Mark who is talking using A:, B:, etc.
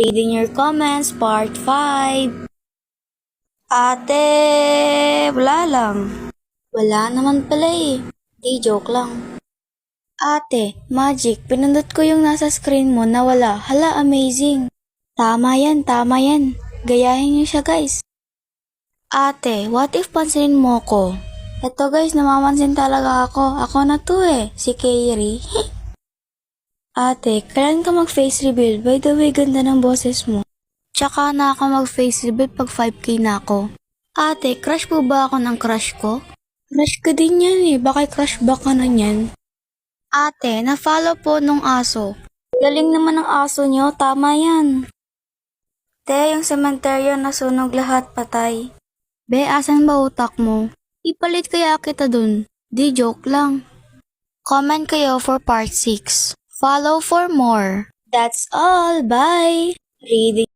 A: Reading your comments, part 5. Ate, wala lang. Wala naman pala eh. Di joke lang. Ate, magic, pinindot ko yung nasa screen mo na wala. Hala, amazing. Tama yan, tama yan. Gayahin niyo siya guys. Ate, what if pansinin mo ko? Eto guys, namamansin talaga ako. Ako na to eh, si Kairi. Ate, kailan ka mag-face reveal? By the way, ganda ng boses mo. Tsaka na ako mag-face reveal pag 5K na ako. Ate, crush po ba ako ng crush ko? Crush ka din yan eh, baka crush ba ka na yan? Ate, na-follow po nung aso. Galing naman ng aso nyo, tama yan. Te, yung sementeryo nasunog lahat, patay. Be, asan ba utak mo? Ipalit kaya kita dun. Di joke lang. Comment kayo for part 6. Follow for more. That's all. Bye. Reading.